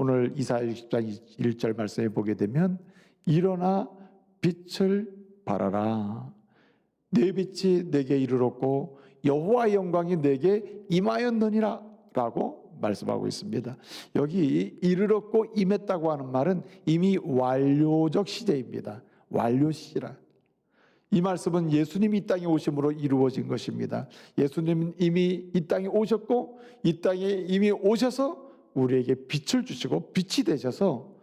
오늘 이사야 60장 1절 말씀에 보게 되면 일어나 빛을 발하라. 내 빛이 내게 이르렀고 여호와의 영광이 내게 임하였느니라 라고 말씀하고 있습니다. 여기 이르렀고 임했다고 하는 말은 이미 완료적 시제입니다. 완료 시제라. 이 말씀은 예수님이 이 땅에 오심으로 이루어진 것입니다. 예수님은 이미 이 땅에 오셨고 이 땅에 이미 오셔서 우리에게 빛을 주시고 빛이 되셔서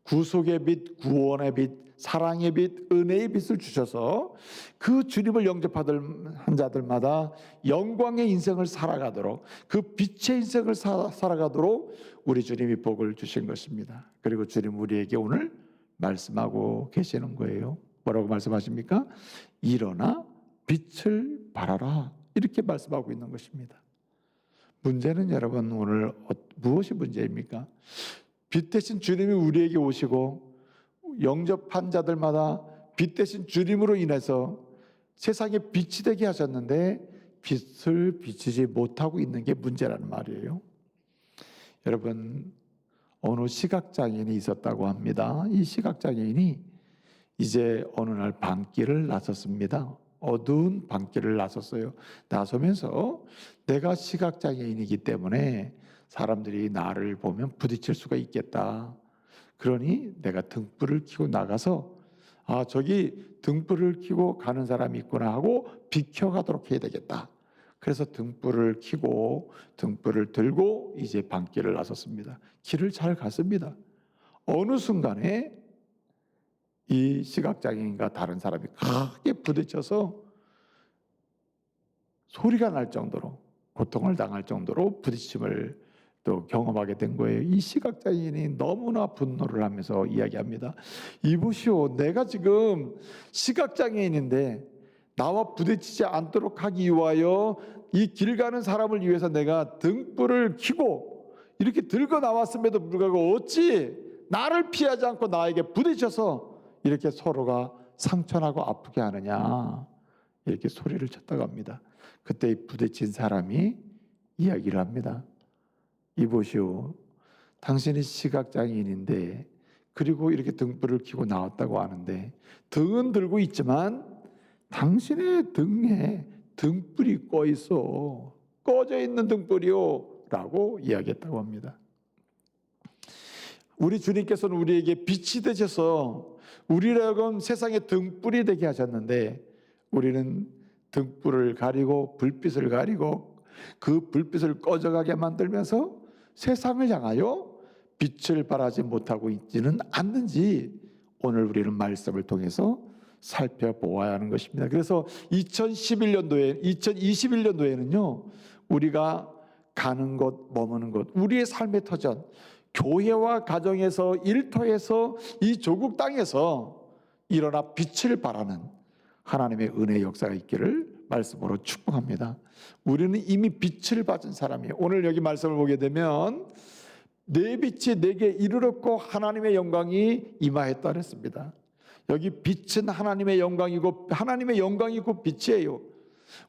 구속의 빛, 구원의 빛, 사랑의 빛, 은혜의 빛을 주셔서 그 주님을 영접한 자들마다 영광의 인생을 살아가도록, 그 빛의 인생을 살아가도록 우리 주님이 복을 주신 것입니다. 그리고 주님 우리에게 오늘 말씀하고 계시는 거예요. 뭐라고 말씀하십니까? 일어나 빛을 발하라, 이렇게 말씀하고 있는 것입니다. 문제는 여러분 오늘 무엇이 문제입니까? 빛 대신 주님이 우리에게 오시고 영접한 자들마다 빛 대신 주님으로 인해서 세상에 빛이 되게 하셨는데 빛을 비추지 못하고 있는 게 문제라는 말이에요. 여러분, 어느 시각장애인이 있었다고 합니다. 이 시각장애인이 이제 어느 날 밤길을 나섰습니다. 어두운 밤길을 나섰어요. 나서면서 내가 시각장애인이기 때문에 사람들이 나를 보면 부딪힐 수가 있겠다. 그러니 내가 등불을 켜고 나가서 저기 등불을 켜고 가는 사람이 있구나 하고 비켜가도록 해야 되겠다. 그래서 등불을 켜고 등불을 들고 이제 밤길을 나섰습니다. 길을 잘 갔습니다. 어느 순간에 이 시각장애인과 다른 사람이 크게 부딪혀서 소리가 날 정도로, 고통을 당할 정도로 부딪힘을 또 경험하게 된 거예요. 이 시각장애인이 너무나 분노를 하면서 이야기합니다. 이보시오, 내가 지금 시각장애인인데 나와 부딪히지 않도록 하기 위하여 이 길 가는 사람을 위해서 내가 등불을 켜고 이렇게 들고 나왔음에도 불구하고 어찌 나를 피하지 않고 나에게 부딪혀서 이렇게 서로가 상처나고 아프게 하느냐, 이렇게 소리를 쳤다고 합니다. 그때 이 부딪힌 사람이 이야기를 합니다. 이보시오, 당신이 시각장애인인데 그리고 이렇게 등불을 켜고 나왔다고 하는데 등은 들고 있지만 당신의 등에 등불이 꺼 있어. 꺼져 있는 등불이요 라고 이야기했다고 합니다. 우리 주님께서는 우리에게 빛이 되셔서 우리라고 세상의 등불이 되게 하셨는데 우리는 등불을 가리고 불빛을 가리고 그 불빛을 꺼져가게 만들면서 세상을 향하여 빛을 발하지 못하고 있지는 않는지 오늘 우리는 말씀을 통해서 살펴보아야 하는 것입니다. 그래서 2021년도에는요 우리가 가는 곳, 머무는 곳, 우리의 삶의 터전, 교회와 가정에서, 일터에서, 이 조국 땅에서 일어나 빛을 발하는 하나님의 은혜의 역사가 있기를 말씀으로 축복합니다. 우리는 이미 빛을 받은 사람이에요. 오늘 여기 말씀을 보게 되면 내 빛이 내게 이르렀고 하나님의 영광이 임하였다 그랬습니다. 여기 빛은 하나님의 영광이고 하나님의 영광이고 빛이에요.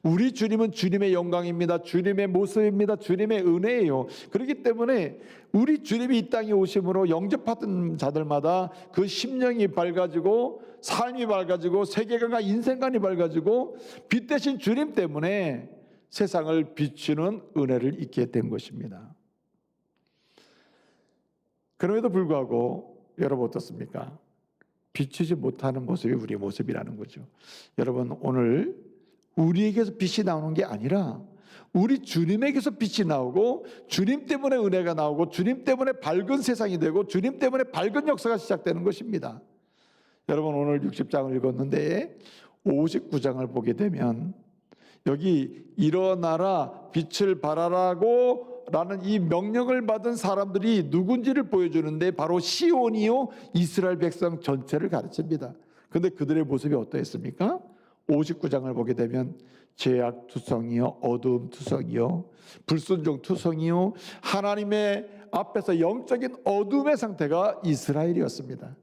우리 주님은 주님의 영광입니다. 주님의 모습입니다. 주님의 은혜예요. 그렇기 때문에 우리 주님이 이 땅에 오심으로 영접받은 자들마다 그 심령이 밝아지고 삶이 밝아지고 세계관과 인생관이 밝아지고 빛 대신 주님 때문에 세상을 비추는 은혜를 잊게 된 것입니다. 그럼에도 불구하고 여러분 어떻습니까? 비추지 못하는 모습이 우리의 모습이라는 거죠. 여러분 오늘 우리에게서 빛이 나오는 게 아니라 우리 주님에게서 빛이 나오고 주님 때문에 은혜가 나오고 주님 때문에 밝은 세상이 되고 주님 때문에 밝은 역사가 시작되는 것입니다. 여러분 오늘 60장을 읽었는데 59장을 보게 되면 여기 일어나라 빛을 발하라고 라는 이 명령을 받은 사람들이 누군지를 보여주는데 바로 시온이요 이스라엘 백성 전체를 가르칩니다. 그런데 그들의 모습이 어떠했습니까? 59장을 보게 되면 죄악 투성이요 어두움 투성이요 불순종 투성이요 하나님의 앞에서 영적인 어둠의 상태가 이스라엘이었습니다.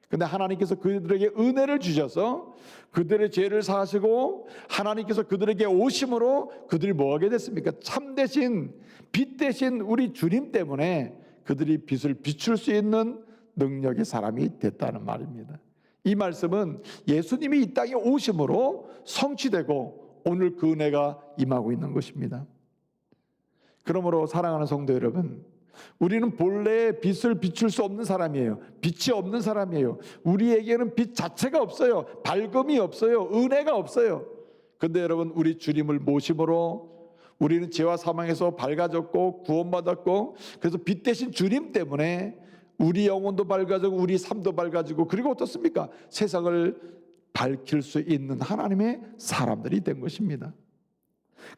그런데 하나님께서 그들에게 은혜를 주셔서 그들의 죄를 사하시고 하나님께서 그들에게 오심으로 그들이 뭐하게 됐습니까? 참되신 빛 대신 우리 주님 때문에 그들이 빛을 비출 수 있는 능력의 사람이 됐다는 말입니다. 이 말씀은 예수님이 이 땅에 오심으로 성취되고 오늘 그 은혜가 임하고 있는 것입니다. 그러므로 사랑하는 성도 여러분, 우리는 본래 빛을 비출 수 없는 사람이에요. 빛이 없는 사람이에요. 우리에게는 빛 자체가 없어요. 밝음이 없어요. 은혜가 없어요. 근데 여러분, 우리 주님을 모심으로 우리는 죄와 사망에서 밝아졌고 구원받았고, 그래서 빛 대신 주님 때문에 우리 영혼도 밝아지고 우리 삶도 밝아지고, 그리고 어떻습니까? 세상을 밝힐 수 있는 하나님의 사람들이 된 것입니다.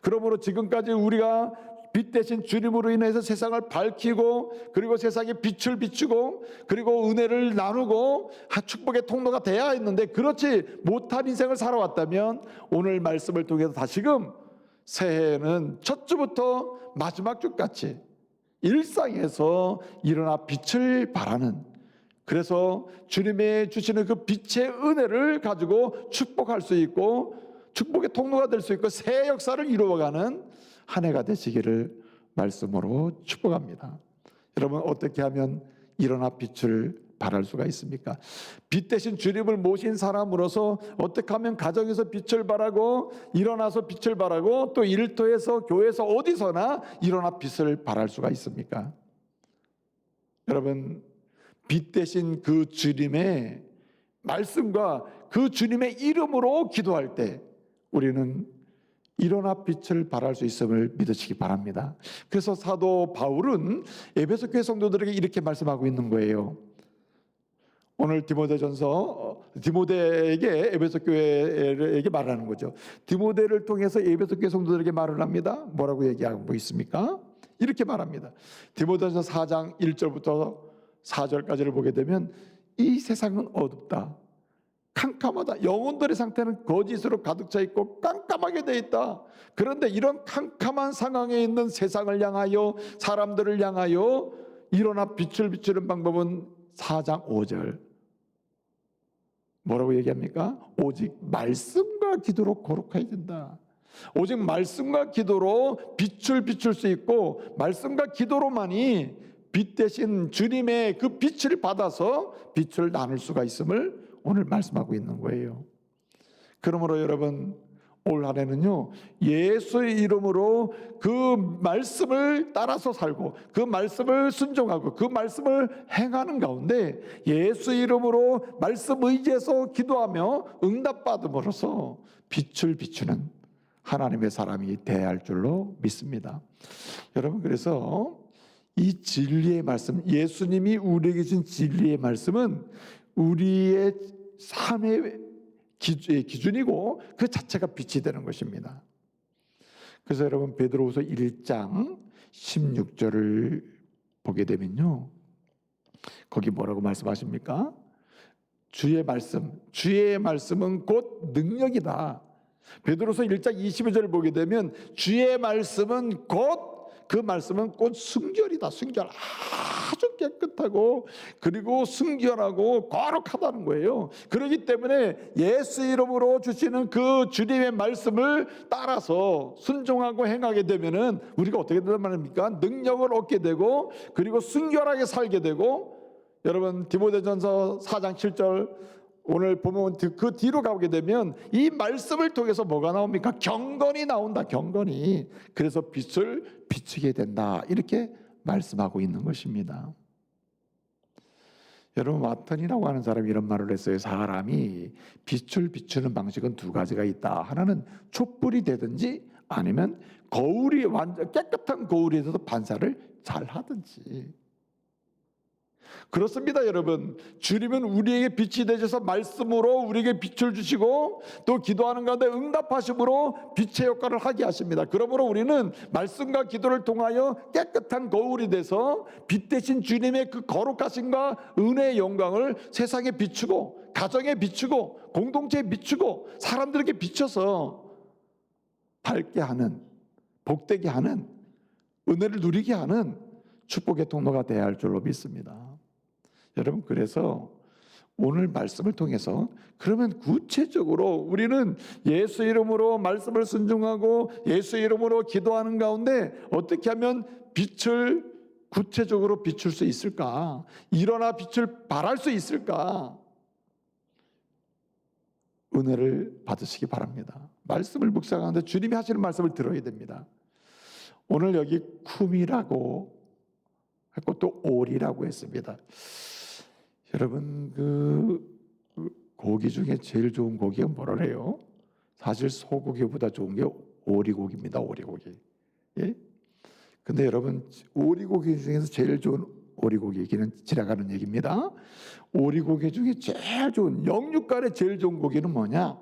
그러므로 지금까지 우리가 빛 대신 주님으로 인해서 세상을 밝히고, 그리고 세상에 빛을 비추고, 그리고 은혜를 나누고 축복의 통로가 돼야 했는데, 그렇지 못한 인생을 살아왔다면 오늘 말씀을 통해서 다시금 새해에는 첫 주부터 마지막 주까지 일상에서 일어나 빛을 발하는, 그래서 주님의 주시는 그 빛의 은혜를 가지고 축복할 수 있고 축복의 통로가 될 수 있고 새 역사를 이루어가는 한 해가 되시기를 말씀으로 축복합니다. 여러분, 어떻게 하면 일어나 빛을 발할 수가 있습니까? 빛 대신 주님을 모신 사람으로서 어떻게 하면 가정에서 빛을 발하고, 일어나서 빛을 발하고, 또 일터에서 교회에서 어디서나 일어나 빛을 발할 수가 있습니까? 여러분, 빛 대신 그 주님의 말씀과 그 주님의 이름으로 기도할 때 우리는 일어나 빛을 발할 수 있음을 믿으시기 바랍니다. 그래서 사도 바울은 에베소 교회 성도들에게 이렇게 말씀하고 있는 거예요. 오늘 디모데에게 에베소 교회에게 말하는 거죠. 디모데를 통해서 에베소 교회 성도들에게 말을 합니다. 뭐라고 얘기하고 있습니까? 이렇게 말합니다. 디모데전서 4장 1절부터 4절까지를 보게 되면 이 세상은 어둡다, 캄캄하다. 영혼들의 상태는 거짓으로 가득 차 있고 깜깜하게 돼 있다. 그런데 이런 캄캄한 상황에 있는 세상을 향하여, 사람들을 향하여 일어나 빛을 비추는 방법은 4장 5절 뭐라고 얘기합니까? 오직 말씀과 기도로 거룩해야 된다. 오직 말씀과 기도로 빛을 비출 수 있고, 말씀과 기도로만이 빛 대신 주님의 그 빛을 받아서 빛을 나눌 수가 있음을 오늘 말씀하고 있는 거예요. 그러므로 여러분, 올 한 해는요, 예수의 이름으로 그 말씀을 따라서 살고, 그 말씀을 순종하고, 그 말씀을 행하는 가운데 예수 이름으로 말씀 의지해서 기도하며 응답받음으로써 빛을 비추는 하나님의 사람이 되어야 할 줄로 믿습니다. 여러분, 그래서 이 진리의 말씀, 예수님이 우리에게 주신 진리의 말씀은 우리의 삶의 기준이고 그 자체가 빛이 되는 것입니다. 그래서 여러분, 베드로후서 1장 16절을 보게 되면요, 거기 뭐라고 말씀하십니까? 주의 말씀은 곧 능력이다. 베드로후서 1장 22절을 보게 되면 주의 말씀은 곧 순결이다. 순결, 아주 깨끗하고 그리고 순결하고 거룩하다는 거예요. 그렇기 때문에 예수 이름으로 주시는 그 주님의 말씀을 따라서 순종하고 행하게 되면은 우리가 어떻게 된단 말입니까? 능력을 얻게 되고, 그리고 순결하게 살게 되고. 여러분, 디모데전서 4장 7절 오늘 보면 그 뒤로 가게 되면 이 말씀을 통해서 뭐가 나옵니까? 경건이 나온다. 경건이. 그래서 빛을 비추게 된다, 이렇게 말씀하고 있는 것입니다. 여러분, 와튼이라고 하는 사람이 이런 말을 했어요. 사람이 빛을 비추는 방식은 두 가지가 있다. 하나는 촛불이 되든지, 아니면 거울이 완전 깨끗한 거울에서도 반사를 잘 하든지. 그렇습니다. 여러분, 주님은 우리에게 빛이 되셔서 말씀으로 우리에게 빛을 주시고, 또 기도하는 가운데 응답하심으로 빛의 역할을 하게 하십니다. 그러므로 우리는 말씀과 기도를 통하여 깨끗한 거울이 돼서 빛 대신 주님의 그 거룩하심과 은혜의 영광을 세상에 비추고, 가정에 비추고, 공동체에 비추고, 사람들에게 비춰서 밝게 하는, 복되게 하는, 은혜를 누리게 하는 축복의 통로가 되어야 할 줄로 믿습니다. 여러분, 그래서 오늘 말씀을 통해서 그러면 구체적으로 우리는 예수 이름으로 말씀을 순종하고 예수 이름으로 기도하는 가운데 어떻게 하면 빛을 구체적으로 비출 수 있을까? 일어나 빛을 발할 수 있을까? 은혜를 받으시기 바랍니다. 말씀을 묵상하는데 주님이 하시는 말씀을 들어야 됩니다. 오늘 여기 쿰이라고 했고 또 오리라고 했습니다. 여러분 그 고기 중에 제일 좋은 고기가 뭐라래요? 사실 소고기보다 좋은 게 오리고기입니다. 오리고기. 예? 근데 여러분 오리고기 중에서 제일 좋은 오리고기 얘기는 지나가는 얘기입니다. 오리고기 중에 제일 좋은 영육간에 제일 좋은 고기는 뭐냐?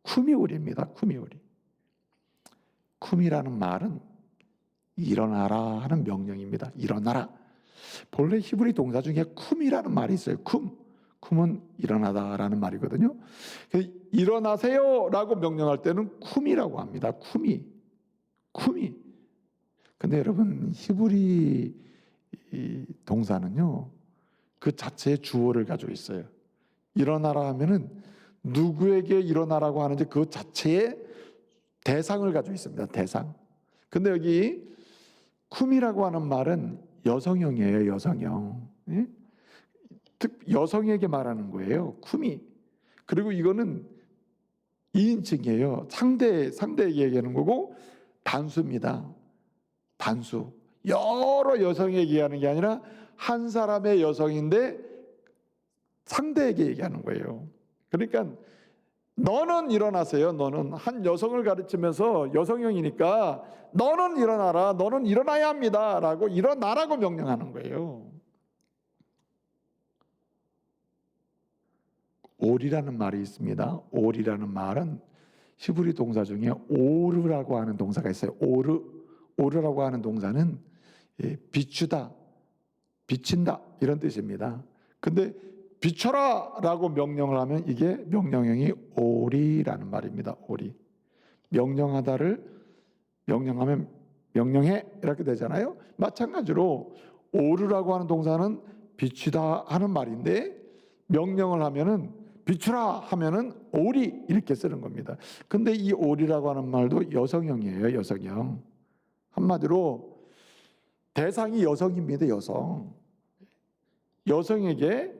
쿰이오리입니다. 쿰이오리. 쿰이라는 말은 일어나라 하는 명령입니다. 일어나라. 본래 히브리 동사 중에 쿰이라는 말이 있어요. 쿰은 일어나다라는 말이거든요. 일어나세요라고 명령할 때는 쿰이라고 합니다. 쿰이. 근데 여러분 히브리 동사는요 그 자체의 주어를 가지고 있어요. 일어나라 하면은 누구에게 일어나라고 하는지 그 자체의 대상을 가지고 있습니다. 대상. 근데 여기 쿰이라고 하는 말은 여성형이에요. 여성형. 예? 여성에게 말하는 거예요. 쿰이. 그리고 이거는 2인칭이에요. 상대에게 얘기하는 거고 단수입니다. 단수. 여러 여성에게 얘기하는 게 아니라 한 사람의 여성인데 상대에게 얘기하는 거예요. 그러니까 너는 일어나세요. 너는 한 여성을 가르치면서 여성형이니까 너는 일어나라. 너는 일어나야 합니다. 라고 일어나라고 명령하는 거예요. 오리라는 말이 있습니다. 오리라는 말은 히브리 동사 중에 오르라고 하는 동사가 있어요. 오르라고 하는 동사는 비추다, 비친다 이런 뜻입니다. 근데 비춰라라고 명령을 하면 이게 명령형이 오리라는 말입니다. 오리. 명령하다를 명령하면 명령해 이렇게 되잖아요. 마찬가지로 오르라고 하는 동사는 비추다 하는 말인데 명령을 하면은 비추라 하면은 오리 이렇게 쓰는 겁니다. 근데 이 오리라고 하는 말도 여성형이에요. 여성형. 한마디로 대상이 여성입니다. 여성. 여성에게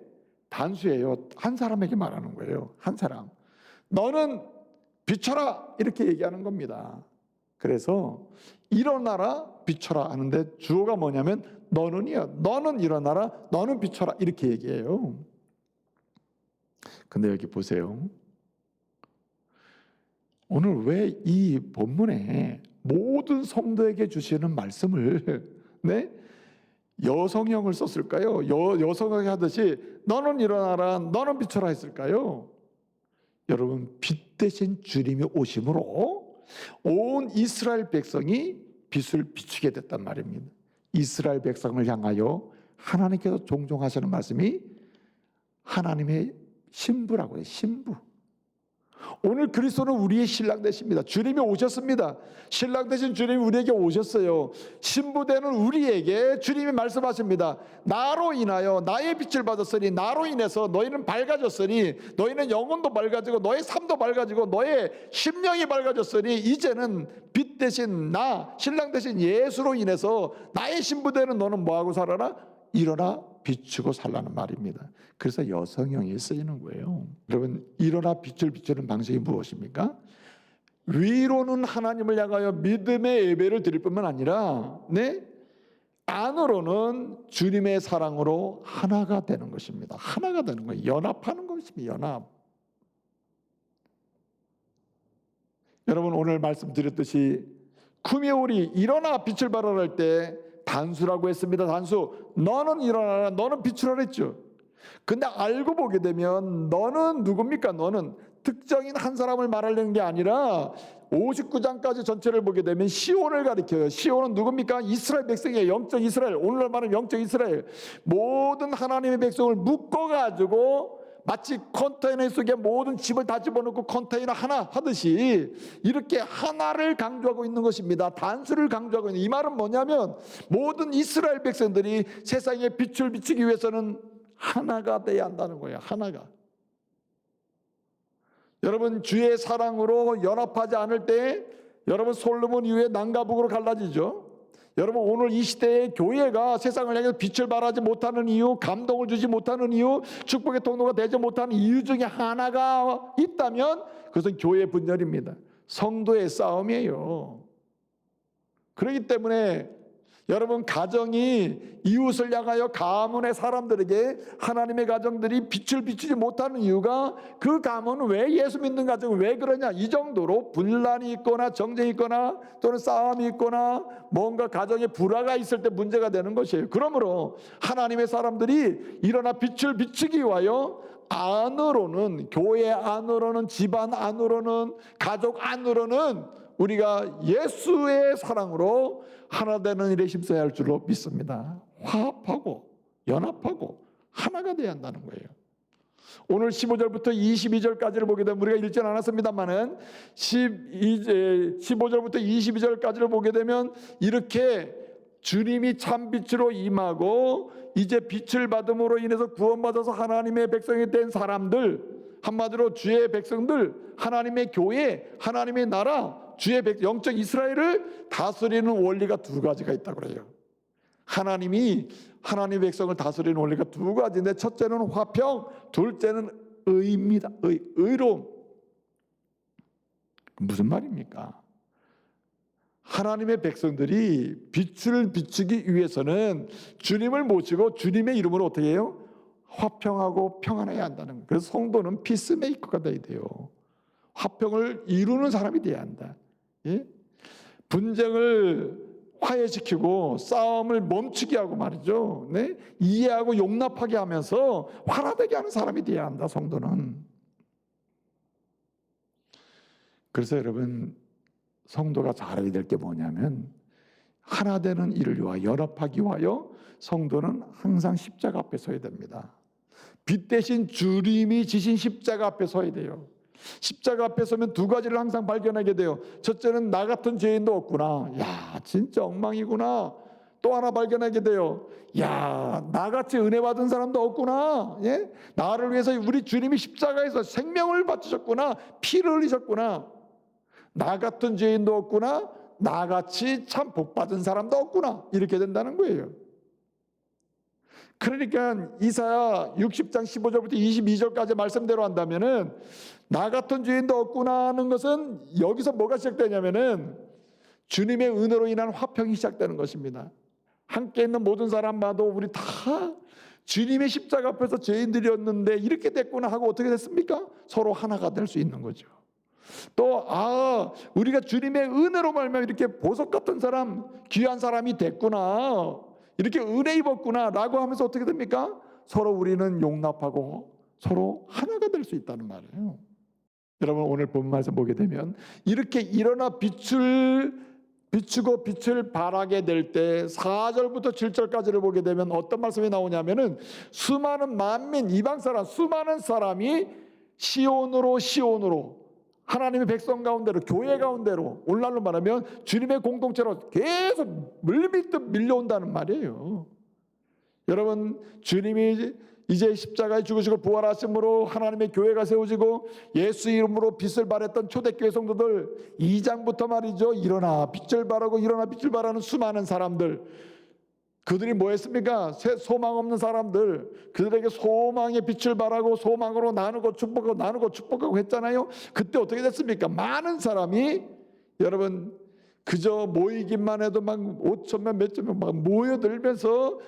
단수예요. 한 사람에게 말하는 거예요. 한 사람. 너는 비춰라 이렇게 얘기하는 겁니다. 그래서 일어나라 비춰라 하는데 주어가 뭐냐면 너는이요. 너는 일어나라 너는 비춰라 이렇게 얘기해요. 근데 여기 보세요. 오늘 왜 이 본문에 모든 성도에게 주시는 말씀을 여성형을 썼을까요? 여성에게 하듯이 너는 일어나라 너는 비춰라 했을까요? 여러분 빛 대신 주님이 오심으로 온 이스라엘 백성이 빛을 비추게 됐단 말입니다. 이스라엘 백성을 향하여 하나님께서 종종 하시는 말씀이 하나님의 신부라고 해요. 신부. 오늘 그리스도는 우리의 신랑 되십니다. 주님이 오셨습니다. 신랑 되신 주님이 우리에게 오셨어요. 신부 되는 우리에게 주님이 말씀하십니다. 나로 인하여 나의 빛을 받았으니 나로 인해서 너희는 밝아졌으니 너희는 영혼도 밝아지고 너의 삶도 밝아지고 너의 심령이 밝아졌으니 이제는 빛 대신 나 신랑 대신 예수로 인해서 나의 신부 되는 너는 뭐하고 살아라? 일어나 비추고 살라는 말입니다. 그래서 여성형이 쓰이는 거예요. 여러분 일어나 빛을 비추는 방식이 무엇입니까? 위로는 하나님을 향하여 믿음의 예배를 드릴 뿐만 아니라 안으로는 주님의 사랑으로 하나가 되는 것입니다. 하나가 되는 거예요. 연합하는 것입니다. 연합. 여러분 오늘 말씀드렸듯이 쿰이오리 일어나 빛을 발하라 할 때 단수라고 했습니다. 단수. 너는 일어나라. 너는 비추라 했죠. 근데 알고 보게 되면 너는 누굽니까? 너는 특정인 한 사람을 말하려는 게 아니라 59장까지 전체를 보게 되면 시온을 가리켜요. 시온은 누굽니까? 이스라엘 백성이에요. 영적 이스라엘. 오늘날 말하는 영적 이스라엘. 모든 하나님의 백성을 묶어가지고 마치 컨테이너 속에 모든 집을 다 집어넣고 컨테이너 하나 하듯이 이렇게 하나를 강조하고 있는 것입니다. 단수를 강조하고 있는 이 말은 뭐냐면 모든 이스라엘 백성들이 세상에 빛을 비추기 위해서는 하나가 돼야 한다는 거예요. 하나가. 여러분 주의 사랑으로 연합하지 않을 때 여러분 솔로몬 이후에 남과 북으로 갈라지죠. 여러분, 오늘 이 시대의 교회가 세상을 향해서 빛을 발하지 못하는 이유, 감동을 주지 못하는 이유, 축복의 통로가 되지 못하는 이유 중에 하나가 있다면 그것은 교회 분열입니다. 성도의 싸움이에요. 그렇기 때문에 여러분, 가정이 이웃을 향하여 가문의 사람들에게 하나님의 가정들이 빛을 비추지 못하는 이유가, 그 가문은 왜 예수 믿는 가정은 왜 그러냐, 이 정도로 분란이 있거나 정쟁이 있거나 또는 싸움이 있거나 뭔가 가정에 불화가 있을 때 문제가 되는 것이에요. 그러므로 하나님의 사람들이 일어나 빛을 비추기 위하여 안으로는, 교회 안으로는, 집안 안으로는, 가족 안으로는 우리가 예수의 사랑으로 하나 되는 일에 힘써야 할 줄로 믿습니다. 화합하고 연합하고 하나가 되어야 한다는 거예요. 오늘 15절부터 22절까지를 보게 되면, 우리가 읽지 않았습니다만은 15절부터 22절까지를 보게 되면 이렇게 주님이 참 빛으로 임하고 이제 빛을 받음으로 인해서 구원받아서 하나님의 백성이 된 사람들, 한마디로 주의 백성들, 하나님의 교회, 하나님의 나라, 주의 영적 이스라엘을 다스리는 원리가 두 가지가 있다고 그래요. 하나님의 백성을 다스리는 원리가 두 가지인데, 첫째는 화평, 둘째는 의입니다. 의로움. 무슨 말입니까? 하나님의 백성들이 빛을 비추기 위해서는 주님을 모시고 주님의 이름으로 어떻게 해요? 화평하고 평안해야 한다는 거예요. 그래서 성도는 피스메이커가 돼야 돼요. 화평을 이루는 사람이 돼야 한다. 예? 분쟁을 화해시키고 싸움을 멈추게 하고 말이죠. 네? 이해하고 용납하게 하면서 화나되게 하는 사람이 돼야 한다, 성도는. 그래서 여러분, 성도가 잘해야 될 게 뭐냐면, 하나 되는 일을 위하여, 연합하기 위하여 성도는 항상 십자가 앞에 서야 됩니다. 빛 대신 주님이 지신 십자가 앞에 서야 돼요. 십자가 앞에 서면 두 가지를 항상 발견하게 돼요. 첫째는 나 같은 죄인도 없구나. 야, 진짜 엉망이구나. 또 하나 발견하게 돼요. 야, 나같이 은혜 받은 사람도 없구나. 예? 나를 위해서 우리 주님이 십자가에서 생명을 바치셨구나. 피를 흘리셨구나. 나 같은 죄인도 없구나. 나같이 참 복 받은 사람도 없구나. 이렇게 된다는 거예요. 그러니까 이사야 60장 15절부터 22절까지 말씀대로 한다면은, 나 같은 죄인도 없구나 하는 것은 여기서 뭐가 시작되냐면은 주님의 은혜로 인한 화평이 시작되는 것입니다. 함께 있는 모든 사람마다 우리 다 주님의 십자가 앞에서 죄인들이었는데 이렇게 됐구나 하고 어떻게 됐습니까? 서로 하나가 될 수 있는 거죠. 또 우리가 주님의 은혜로 말미암아 이렇게 보석 같은 사람, 귀한 사람이 됐구나, 이렇게 은혜 입었구나 라고 하면서 어떻게 됩니까? 서로 우리는 용납하고 서로 하나가 될 수 있다는 말이에요. 여러분, 오늘 본 말씀 보게 되면 이렇게 일어나 비추고 빛을 발하게 될 때 4절부터 7절까지를 보게 되면 어떤 말씀이 나오냐면은, 수많은 만민, 이방 사람, 수많은 사람이 시온으로 하나님의 백성 가운데로, 교회 가운데로, 오늘날로 말하면 주님의 공동체로 계속 물밀듯 밀려온다는 말이에요. 여러분, 주님이 이제 십자가에 죽으시고 부활하심으로 하나님의 교회가 세워지고 예수 이름으로 빛을 발했던 초대교회 성도들, 2장부터 말이죠, 일어나 빛을 발하고 일어나 빛을 발하는 수많은 사람들, 그들이 뭐 했습니까? 소망 없는 사람들, 그들에게 소망의 빛을 발하고 소망으로 나누고 축복하고 나누고 축복하고 했잖아요. 그때 어떻게 됐습니까? 많은 사람이, 여러분, 그저 모이기만 해도 막 5천명 몇 천명 막 모여들면서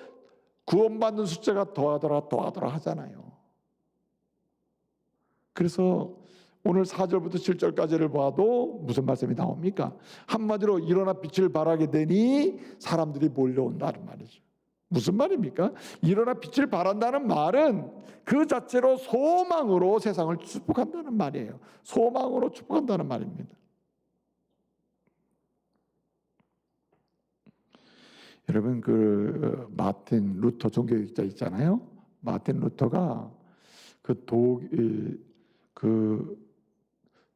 구원받는 숫자가 더하더라 하잖아요. 그래서 오늘 4절부터 7절까지를 봐도 무슨 말씀이 나옵니까? 한마디로 일어나 빛을 발하게 되니 사람들이 몰려온다는 말이죠. 무슨 말입니까? 일어나 빛을 발한다는 말은 그 자체로 소망으로 세상을 축복한다는 말이에요. 소망으로 축복한다는 말입니다. 여러분, 그 마틴 루터 종교학자 있잖아요. 마틴 루터가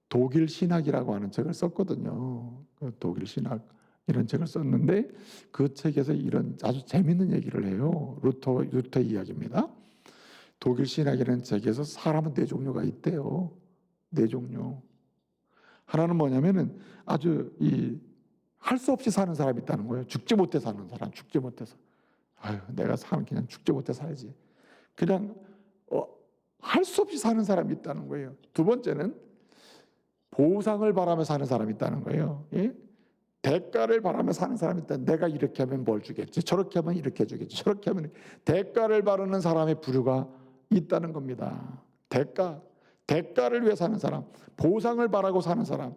독일 신학이라고 하는 책을 썼거든요. 그 독일 신학 이런 책을 썼는데 그 책에서 이런 아주 재밌는 얘기를 해요. 루터 이야기입니다. 독일 신학이라는 책에서 사람은 네 종류가 있대요. 네 종류. 하나는 뭐냐면은 아주 할 수 없이 사는 사람이 있다는 거예요. 죽지 못해 사는 사람, 죽지 못해서. 아유, 내가 사는 그냥 죽지 못해 살지. 그냥 할 수 없이 사는 사람이 있다는 거예요. 두 번째는 보상을 바라며 사는 사람이 있다는 거예요. 예? 대가를 바라며 사는 사람이 있다. 내가 이렇게 하면 뭘 주겠지, 저렇게 하면 이렇게 주겠지, 저렇게 하면 대가를 바라는 사람의 부류가 있다는 겁니다. 대가를 위해 사는 사람, 보상을 바라고 사는 사람.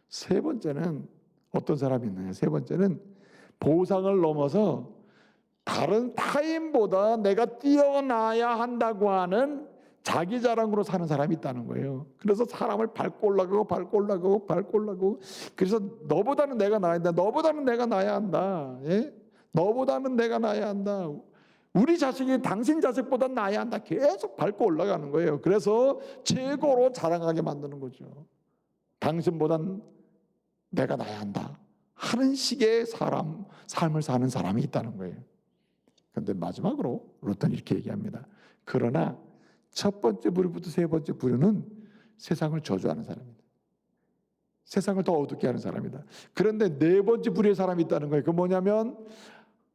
세 번째는 어떤 사람이 있느냐? 세 번째는 보상을 넘어서 다른 타인보다 내가 뛰어나야 한다고 하는 자기 자랑으로 사는 사람이 있다는 거예요. 그래서 사람을 밟고 올라가고 그래서 너보다는 내가 나야 한다. 너보다는 내가 나야 한다. 예? 너보다는 내가 나야 한다. 우리 자식이 당신 자식보다 나야 한다. 계속 밟고 올라가는 거예요. 그래서 최고로 자랑하게 만드는 거죠. 당신보단 내가 나야 한다 하는 식의 삶을 사는 사람이 있다는 거예요. 그런데 마지막으로 루터는 이렇게 얘기합니다. 그러나 첫 번째 부류부터 세 번째 부류는 세상을 저주하는 사람입니다. 세상을 더 어둡게 하는 사람이다. 그런데 네 번째 부류의 사람이 있다는 거예요. 그 뭐냐면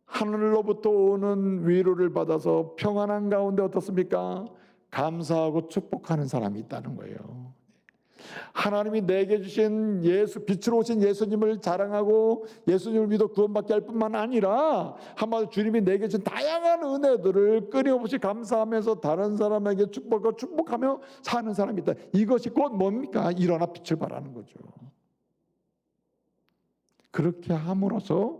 하늘로부터 오는 위로를 받아서 평안한 가운데 어떻습니까? 감사하고 축복하는 사람이 있다는 거예요. 하나님이 내게 주신 빛으로 오신 예수님을 자랑하고 예수님을 믿어 구원받게 할 뿐만 아니라 한마디로 주님이 내게 준 다양한 은혜들을 끊임없이 감사하면서 다른 사람에게 축복하며 사는 사람이 있다. 이것이 곧 뭡니까? 일어나 빛을 발하는 거죠. 그렇게 함으로써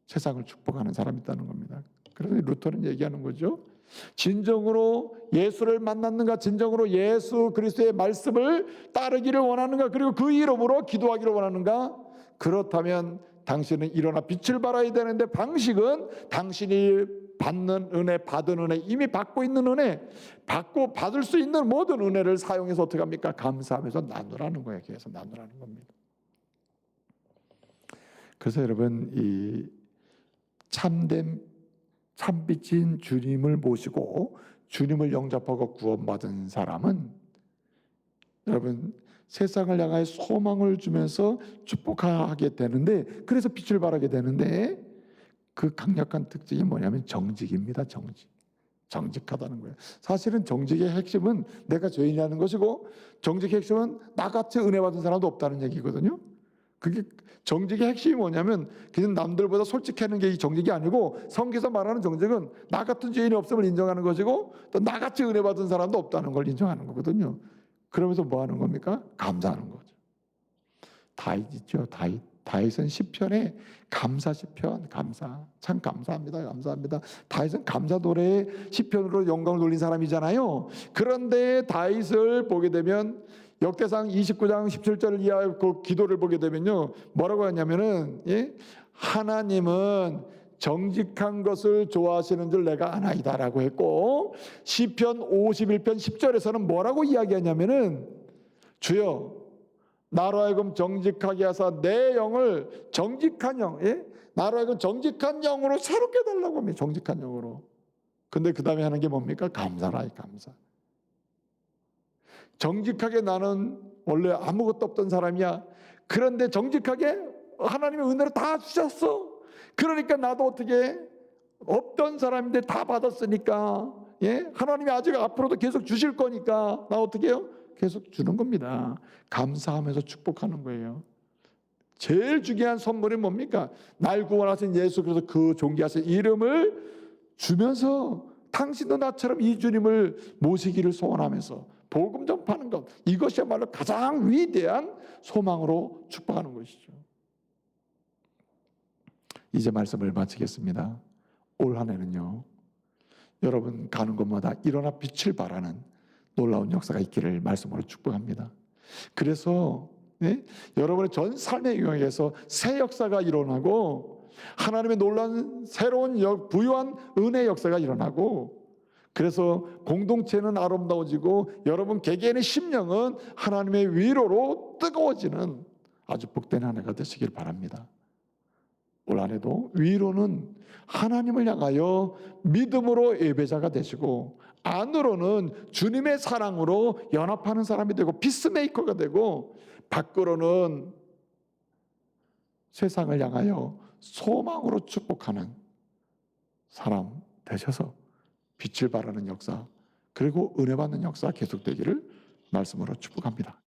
세상을 축복하는 사람이 있다는 겁니다. 그래서 루터는 얘기하는 거죠. 진정으로 예수를 만났는가, 진정으로 예수 그리스도의 말씀을 따르기를 원하는가, 그리고 그 이름으로 기도하기를 원하는가? 그렇다면 당신은 일어나 빛을 발해야 되는데 방식은 당신이 받는 은혜, 받은 은혜, 이미 받고 있는 은혜, 받고 받을 수 있는 모든 은혜를 사용해서 어떻게 합니까? 감사하면서 나누라는 거예요. 계속 나누라는 겁니다. 그래서 여러분, 이 참된 참빛인 주님을 모시고 주님을 영접하고 구원받은 사람은 여러분 세상을 향하여 소망을 주면서 축복하게 되는데, 그래서 빛을 발하게 되는데, 그 강력한 특징이 뭐냐면 정직입니다. 정직하다는 거예요. 사실은 정직의 핵심은 내가 죄인이라는 것이고, 정직의 핵심은 나같이 은혜 받은 사람도 없다는 얘기거든요. 그게 정직의 핵심이 뭐냐면 그냥 남들보다 솔직하는 게 이 정직이 아니고, 성경에서 말하는 정직은 나 같은 죄인이 없음을 인정하는 것이고, 또 나같이 은혜 받은 사람도 없다는 걸 인정하는 거거든요. 그러면서 뭐 하는 겁니까? 감사하는 거죠. 다윗 있죠. 다윗은 시편에 감사 시편, 참 감사합니다. 다윗은 감사 노래의 시편으로 영광을 돌린 사람이잖아요. 그런데 다윗을 보게 되면 역대상 29장 17절 이하 그 기도를 보게 되면요, 뭐라고 하냐면은, 예? 하나님은 정직한 것을 좋아하시는 줄 내가 아나이다라고 했고, 시편 51편 10절에서는 뭐라고 이야기하냐면은, 주여 나로 하여금 정직하게 하사 내 영을 정직한 영, 예? 나로 하여금 정직한 영으로 새롭게 달라고 합니다. 정직한 영으로. 근데 그 다음에 하는 게 뭡니까? 감사라, 감사. 정직하게 나는 원래 아무것도 없던 사람이야. 그런데 정직하게 하나님의 은혜를 다 주셨어. 그러니까 나도 어떻게 없던 사람인데 다 받았으니까, 예? 하나님이 아직 앞으로도 계속 주실 거니까 나 어떻게 해요? 계속 주는 겁니다. 감사하면서 축복하는 거예요. 제일 중요한 선물이 뭡니까? 날 구원하신 예수 그리스도 그 존귀하신 이름을 주면서 당신도 나처럼 이 주님을 모시기를 소원하면서 복음 전파하는 것, 이것이야말로 가장 위대한 소망으로 축복하는 것이죠. 이제 말씀을 마치겠습니다. 올 한 해는요, 여러분 가는 곳마다 일어나 빛을 발하는 놀라운 역사가 있기를 말씀으로 축복합니다. 그래서 여러분의 전 삶의 영역에서 새 역사가 일어나고, 하나님의 놀라운 새로운 부유한 은혜 역사가 일어나고, 그래서 공동체는 아름다워지고 여러분 개개인의 심령은 하나님의 위로로 뜨거워지는 아주 복된 한 해가 되시길 바랍니다. 올 한 해도 위로는 하나님을 향하여 믿음으로 예배자가 되시고, 안으로는 주님의 사랑으로 연합하는 사람이 되고 피스메이커가 되고, 밖으로는 세상을 향하여 소망으로 축복하는 사람 되셔서 빛을 발하는 역사, 그리고 은혜 받는 역사 계속되기를 말씀으로 축복합니다.